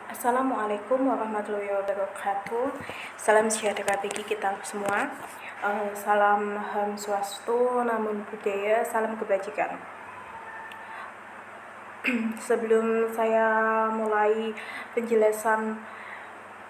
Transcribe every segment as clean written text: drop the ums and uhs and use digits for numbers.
Assalamualaikum warahmatullahi wabarakatuh. Salam sejahtera bagi kita semua. Salam Ham Swastu, Namo Buddhaya, salam kebajikan. Sebelum saya mulai penjelasan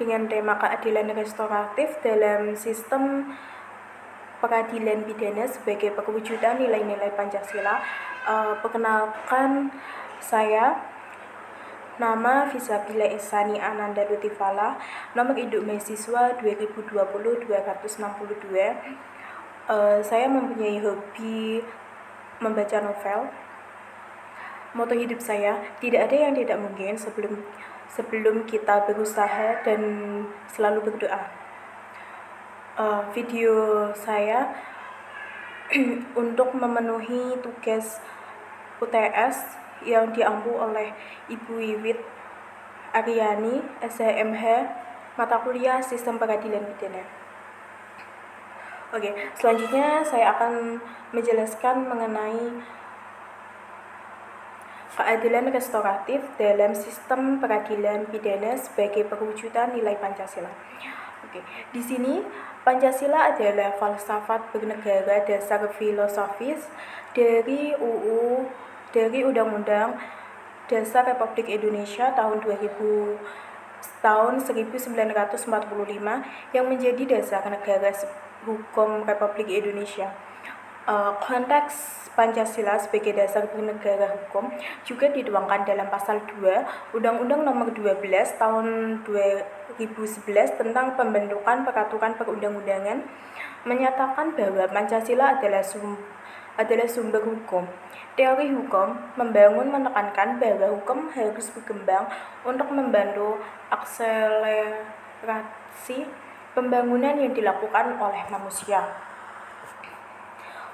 dengan tema keadilan restoratif dalam sistem peradilan pidana sebagai perwujudan nilai-nilai Pancasila, perkenalkan saya. Nama Fisabila Ihsani Ananda Lutifala, nomor induk mahasiswa 2020-262. Saya mempunyai hobi membaca novel. Moto hidup saya, tidak ada yang tidak mungkin sebelum kita berusaha dan selalu berdoa. Video saya untuk memenuhi tugas UTS yang diampu oleh Ibu Wiwit Aryani, SHMH, mata kuliah Sistem Peradilan Pidana. Oke, selanjutnya saya akan menjelaskan mengenai keadilan restoratif dalam sistem peradilan pidana sebagai perwujudan nilai Pancasila. Oke, di sini Pancasila adalah falsafat bernegara dasar filosofis dari Undang-Undang Dasar Republik Indonesia tahun 1945 yang menjadi dasar negara hukum Republik Indonesia. Konteks Pancasila sebagai dasar bernegara hukum juga dituangkan dalam pasal 2 Undang-Undang Nomor 12 Tahun 2011 tentang pembentukan peraturan perundang-undangan, menyatakan bahwa Pancasila adalah sumber hukum. Teori hukum membangun menekankan bahwa hukum harus berkembang untuk membantu akselerasi pembangunan yang dilakukan oleh manusia.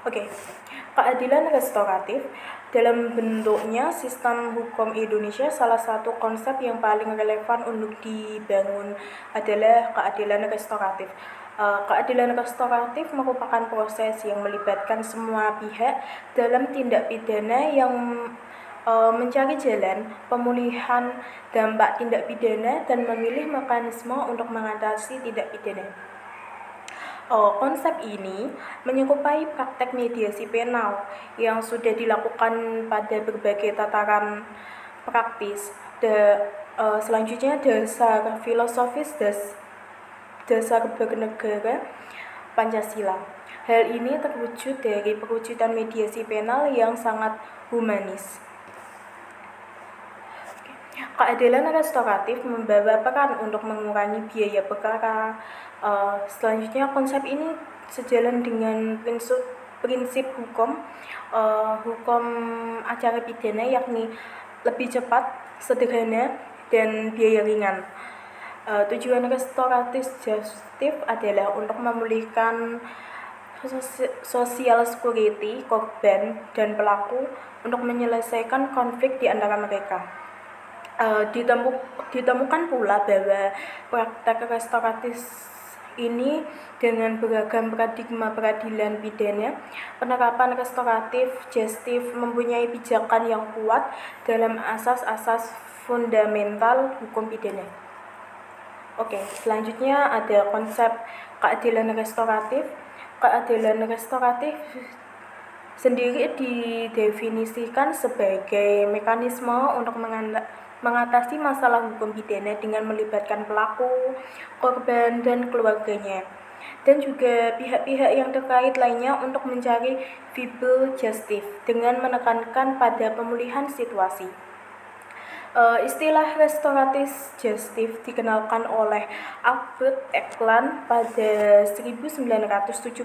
Oke, keadilan restoratif dalam bentuknya sistem hukum Indonesia, salah satu konsep yang paling relevan untuk dibangun adalah keadilan restoratif. Keadilan restoratif merupakan proses yang melibatkan semua pihak dalam tindak pidana yang mencari jalan pemulihan dampak tindak pidana dan memilih mekanisme untuk mengatasi tindak pidana. Konsep ini menyerupai praktek mediasi penal yang sudah dilakukan pada berbagai tataran praktis. Selanjutnya dasar filosofis dasar bernegara Pancasila. Hal ini terwujud dari perwujudan mediasi penal yang sangat humanis. Keadilan restoratif membawa peran untuk mengurangi biaya perkara. Selanjutnya konsep ini sejalan dengan prinsip hukum acara pidana, yakni lebih cepat, sederhana, dan biaya ringan. Tujuan restoratif justice adalah untuk memulihkan social security korban dan pelaku untuk menyelesaikan konflik di antara mereka. Ditemukan pula bahwa praktek restoratif ini dengan beragam paradigma peradilan pidana, penerapan restoratif justice mempunyai pijakan yang kuat dalam asas-asas fundamental hukum pidana. Oke, selanjutnya ada konsep keadilan restoratif. Keadilan restoratif sendiri didefinisikan sebagai mekanisme untuk mengatasi masalah hukum pidana dengan melibatkan pelaku, korban, dan keluarganya, dan juga pihak-pihak yang terkait lainnya untuk mencari viable justice dengan menekankan pada pemulihan situasi. Istilah restoratif justice dikenalkan oleh Albert Eckland pada 1977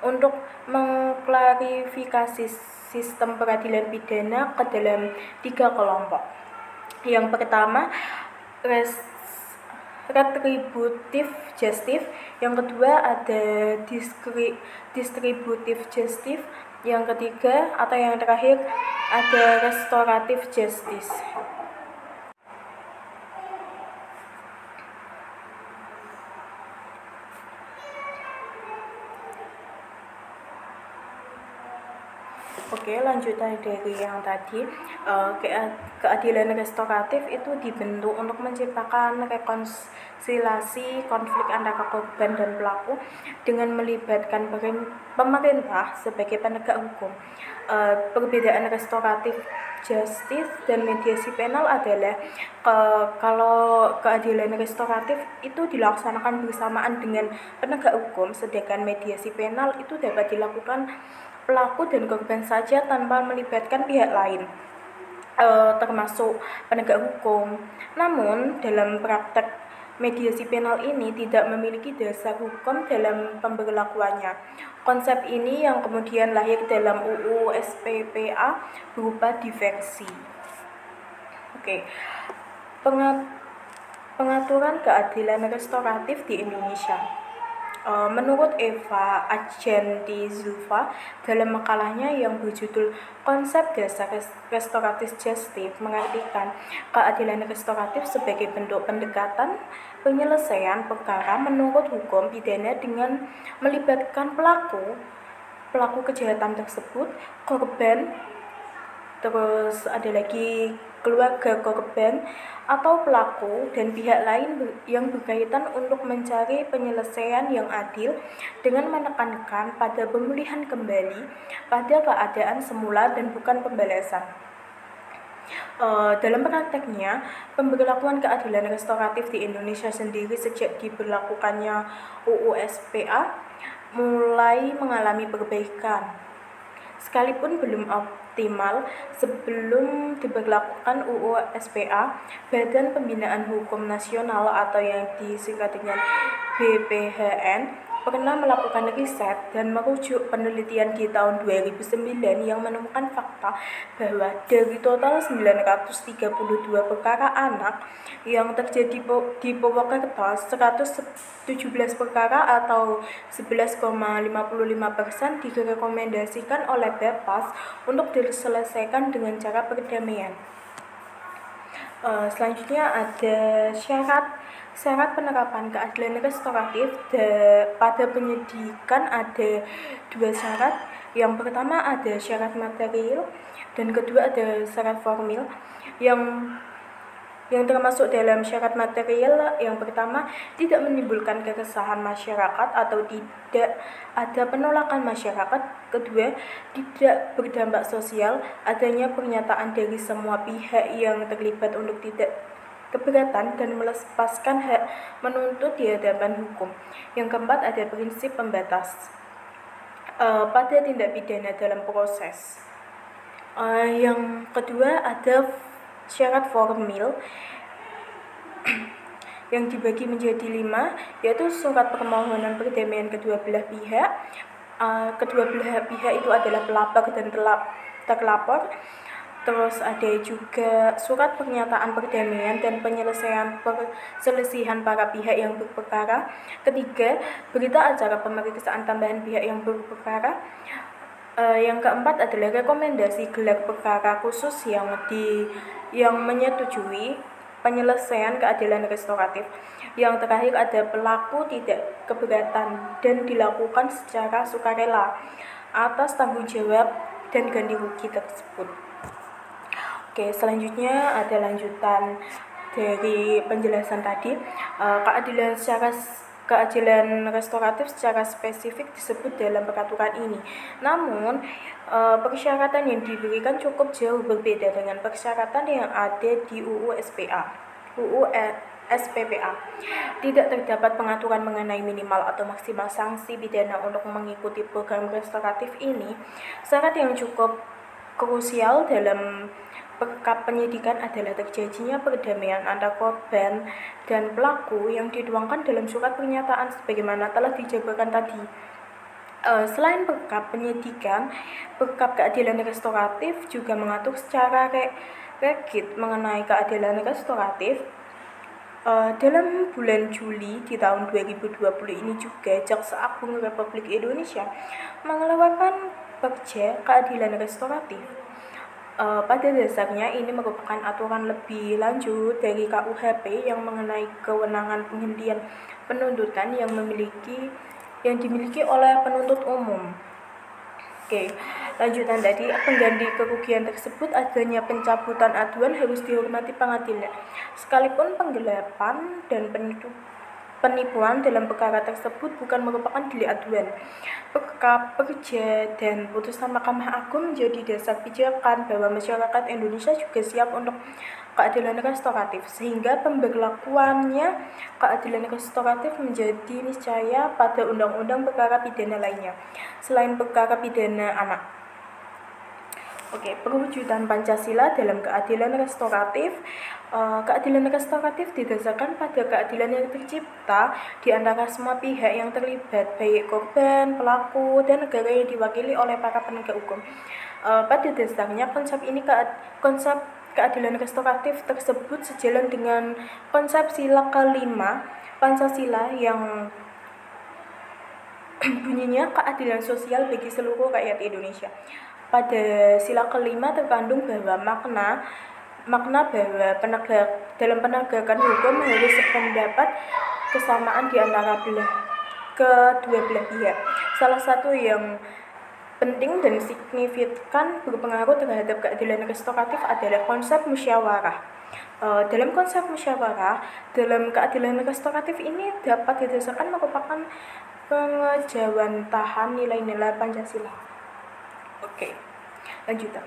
untuk mengklarifikasi sistem peradilan pidana ke dalam 3 kelompok. Yang pertama, retributive justice, yang kedua ada distributive justice, yang ketiga atau yang terakhir ada restorative justice. Oke, Oke, lanjutan dari yang tadi, keadilan restoratif itu dibentuk untuk menciptakan rekonsiliasi konflik antara korban dan pelaku dengan melibatkan pemerintah sebagai penegak hukum. Perbedaan restoratif justice dan mediasi penal adalah kalau keadilan restoratif itu dilaksanakan bersamaan dengan penegak hukum, sedangkan mediasi penal itu dapat dilakukan pelaku dan korban saja tanpa melibatkan pihak lain, termasuk penegak hukum. Namun, dalam praktek mediasi penal ini tidak memiliki dasar hukum dalam pemberlakuannya. Konsep ini yang kemudian lahir dalam UU SPPA berupa diversi. Oke. Pengaturan keadilan restoratif di Indonesia. Menurut Eva Adjenti Zulfa dalam makalahnya yang berjudul Konsep Dasar Restoratif Justice mengartikan keadilan restoratif sebagai bentuk pendekatan penyelesaian perkara menurut hukum pidana dengan melibatkan pelaku kejahatan tersebut, korban, terus ada lagi keluarga korban atau pelaku dan pihak lain yang berkaitan untuk mencari penyelesaian yang adil dengan menekankan pada pemulihan kembali pada keadaan semula dan bukan pembalasan. Dalam prakteknya, pemberlakuan keadilan restoratif di Indonesia sendiri sejak diberlakukannya UU SPA mulai mengalami perbaikan. Sekalipun belum optimal, sebelum diberlakukan UU SPA, Badan Pembinaan Hukum Nasional atau yang disingkat dengan BPHN pernah melakukan riset dan merujuk penelitian di tahun 2009 yang menemukan fakta bahwa dari total 932 perkara anak yang terjadi di Purwokerto, 117 perkara atau 11,55% direkomendasikan oleh Bapas untuk diselesaikan dengan cara perdamaian. Selanjutnya ada syarat penerapan keadilan restoratif. Pada penyidikan ada 2 syarat. Yang pertama ada syarat material dan kedua ada syarat formil. Yang termasuk dalam syarat material yang pertama, tidak menimbulkan keresahan masyarakat atau tidak ada penolakan masyarakat. Kedua, tidak berdampak sosial, adanya pernyataan dari semua pihak yang terlibat untuk tidak keberatan dan melepaskan hak menuntut di hadapan hukum. Yang keempat ada prinsip pembatas pada tindak pidana dalam proses. Yang kedua ada syarat formil yang dibagi menjadi 5, yaitu surat permohonan perdamaian kedua belah pihak. Kedua belah pihak itu adalah pelapor dan terlapor. Terus ada juga surat pernyataan perdamaian dan penyelesaian perselisihan para pihak yang berperkara. Ketiga, berita acara pemeriksaan tambahan pihak yang berperkara. Yang keempat adalah rekomendasi gelar perkara khusus yang menyetujui penyelesaian keadilan restoratif. Yang terakhir ada pelaku tidak keberatan dan dilakukan secara sukarela atas tanggung jawab dan ganti rugi tersebut. Oke, selanjutnya ada lanjutan dari penjelasan tadi. Keadilan restoratif secara spesifik disebut dalam peraturan ini. Namun, persyaratan yang diberikan cukup jauh berbeda dengan persyaratan yang ada di UU SPPA. Tidak terdapat pengaturan mengenai minimal atau maksimal sanksi pidana untuk mengikuti program restoratif ini. Syarat yang cukup krusial dalam perkap penyidikan adalah terjadinya perdamaian antara korban dan pelaku yang dituangkan dalam surat pernyataan sebagaimana telah dijabarkan tadi. Selain perkap penyidikan, perkap keadilan restoratif juga mengatur secara rigid mengenai keadilan restoratif. Dalam bulan Juli di tahun 2020 ini juga Jaksa Agung Republik Indonesia mengeluarkan Perja Keadilan Restoratif. Pada dasarnya ini merupakan aturan lebih lanjut dari KUHP yang mengenai kewenangan penghentian penuntutan yang dimiliki oleh penuntut umum. Oke, Lanjutan tadi, pengganti kerugian tersebut adanya pencabutan aduan harus dihormati pengadilan. Sekalipun penggelapan dan penipuan dalam perkara tersebut bukan merupakan delik aduan. Pekerja dan putusan Mahkamah Agung menjadi dasar pijakan bahwa masyarakat Indonesia juga siap untuk keadilan restoratif, sehingga pemberlakuannya keadilan restoratif menjadi niscaya pada undang-undang perkara pidana lainnya, selain perkara pidana anak. Perwujudan Pancasila dalam keadilan restoratif. Keadilan restoratif didasarkan pada keadilan yang tercipta di antara semua pihak yang terlibat, baik korban, pelaku, dan negara yang diwakili oleh para penegak hukum. Pada dasarnya konsep keadilan restoratif tersebut sejalan dengan konsep sila kelima Pancasila yang bunyinya keadilan sosial bagi seluruh rakyat Indonesia. Pada sila kelima terkandung bahwa makna bahwa dalam penegakan hukum harus sependapat kesamaan di antara kedua belah pihak. Salah satu yang penting dan signifikan berpengaruh terhadap keadilan restoratif adalah konsep musyawarah. Dalam konsep musyawarah, dalam keadilan restoratif ini dapat didasarkan merupakan pengejawantahan nilai-nilai Pancasila. Lanjutan.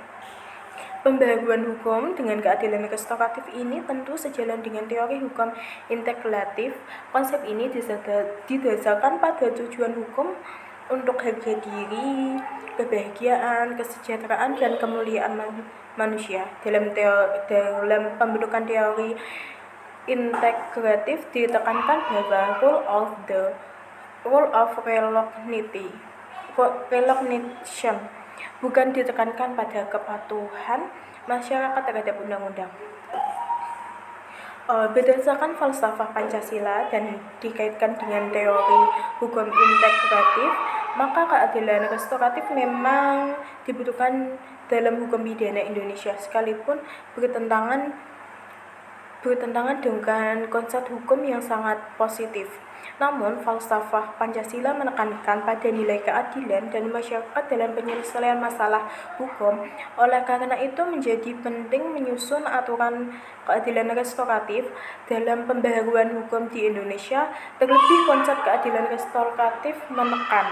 Pembaharuan hukum dengan keadilan restoratif ini tentu sejalan dengan teori hukum integratif. Konsep ini didasarkan pada tujuan hukum untuk harga diri, kebahagiaan, kesejahteraan, dan kemuliaan manusia. Dalam pembentukan teori integratif ditekankan bahwa rule of recognition bukan ditekankan pada kepatuhan masyarakat terhadap undang-undang. Berdasarkan falsafah Pancasila dan dikaitkan dengan teori hukum integratif, maka keadilan restoratif memang dibutuhkan dalam hukum pidana Indonesia, sekalipun bertentangan dengan konsep hukum yang sangat positif. Namun, falsafah Pancasila menekankan pada nilai keadilan dan masyarakat dalam penyelesaian masalah hukum. Oleh karena itu, menjadi penting menyusun aturan keadilan restoratif dalam pembaharuan hukum di Indonesia. Terlebih, konsep keadilan restoratif menekan.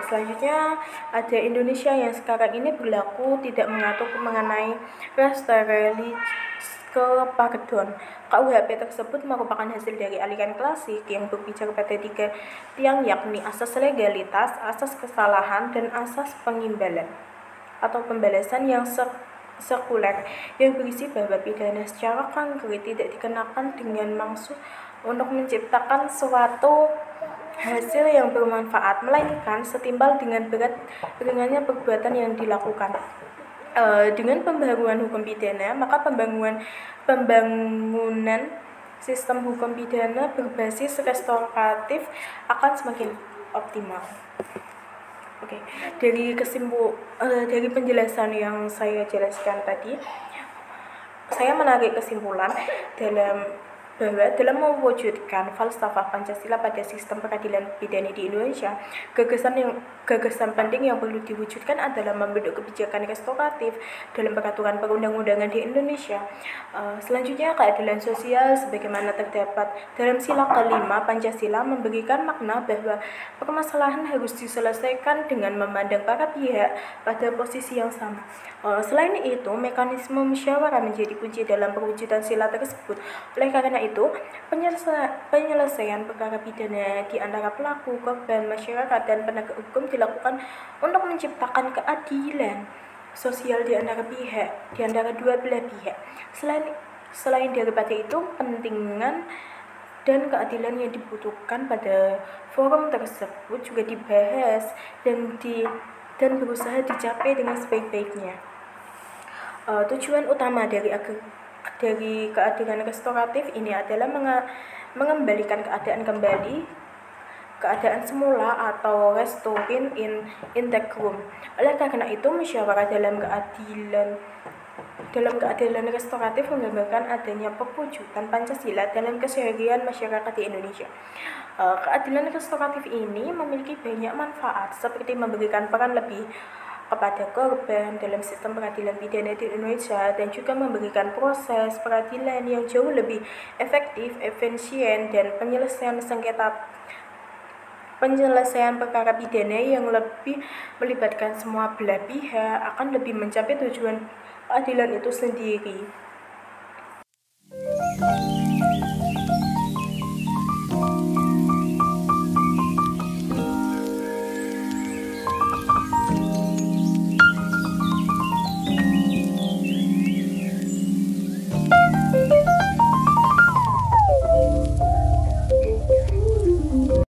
Selanjutnya ada Indonesia yang sekarang ini berlaku tidak mengatur mengenai restoratif keparton. KUHP tersebut merupakan hasil dari aliran klasik yang berbicara pada 3 tiang, yakni asas legalitas, asas kesalahan, dan asas pengimbalan atau pembalasan yang sekuler, yang berisi bahwa pidana secara konkret tidak dikenakan dengan maksud untuk menciptakan suatu hasil yang bermanfaat, melainkan setimpal dengan ringannya perbuatan yang dilakukan. Dengan pembaharuan hukum pidana, maka pembangunan sistem hukum pidana berbasis restoratif akan semakin optimal. Dari penjelasan yang saya jelaskan tadi, saya menarik kesimpulan bahwa dalam mewujudkan falsafah Pancasila pada sistem peradilan pidana di Indonesia, gagasan penting yang perlu diwujudkan adalah membentuk kebijakan restoratif dalam peraturan perundang-undangan di Indonesia. Selanjutnya, keadilan sosial sebagaimana terdapat dalam sila kelima Pancasila memberikan makna bahwa permasalahan harus diselesaikan dengan memandang para pihak pada posisi yang sama. Selain itu, mekanisme musyawarah menjadi kunci dalam perwujudan sila tersebut. Oleh karena itu, penyelesaian perkara pidana di antara pelaku, korban, masyarakat, dan penegak hukum dilakukan untuk menciptakan keadilan sosial di antara dua belah pihak. Selain daripada itu, pentingan dan keadilan yang dibutuhkan pada forum tersebut juga dibahas dan berusaha dicapai dengan sebaik-baiknya. Tujuan utama dari keadilan restoratif ini adalah mengembalikan keadaan semula atau restoring in integrum. Oleh karena itu, musyawarah dalam keadilan dalam keadilan restoratif menggambarkan adanya perwujudan Pancasila dalam keseharian masyarakat di Indonesia. Keadilan restoratif ini memiliki banyak manfaat seperti memberikan peran lebih kepada korban dalam sistem peradilan pidana di Indonesia dan juga memberikan proses peradilan yang jauh lebih efektif, efisien, dan penyelesaian perkara pidana yang lebih melibatkan semua belah pihak akan lebih mencapai tujuan keadilan itu sendiri.